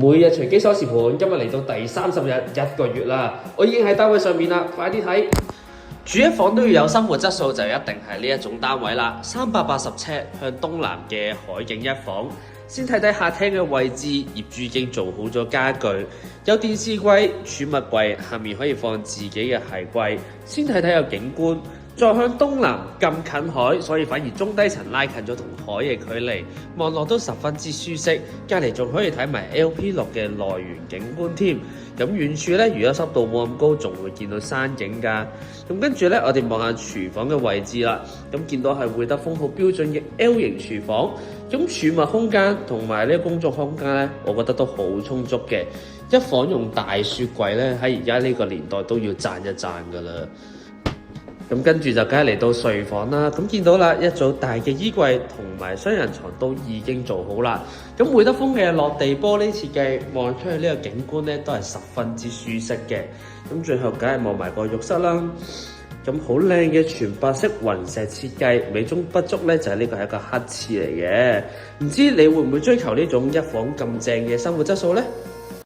每日隨機鎖匙盤，今日嚟到第30日1個月啦，我已經喺單位上面啦，快啲睇！住一房都要有生活質素，就一定係呢一種單位啦。380尺向東南嘅海景一房，先睇睇客廳嘅位置，業主已經做好咗家具，有電視櫃、儲物櫃，下面可以放自己嘅鞋櫃。先睇睇有景觀。再向東南咁近海，所以反而中低層拉近咗同海嘅距離，望落都十分之舒適。隔離仲可以睇埋 LP6嘅內園景觀添。咁遠處咧，如果濕度冇咁高，仲會見到山景㗎。咁跟住咧，我哋望下廚房嘅位置啦。咁見到係會德豐好標準嘅 L 型廚房。咁儲物空間同埋呢個工作空間咧，我覺得都好充足嘅。一房用大雪櫃咧，喺而家呢個年代都要讚一讚㗎啦。咁跟住就梗係嚟到睡房啦，咁見到啦，一組大嘅衣櫃同埋雙人床都已經做好啦。咁會德豐嘅落地玻璃設計，望出去呢個景觀咧都係十分之舒適嘅。咁最後梗係望埋個浴室啦，咁好靚嘅全白色雲石設計，美中不足咧就係呢個係一個黑廁嚟嘅。唔知你會唔會追求呢種一房咁正嘅生活質素呢？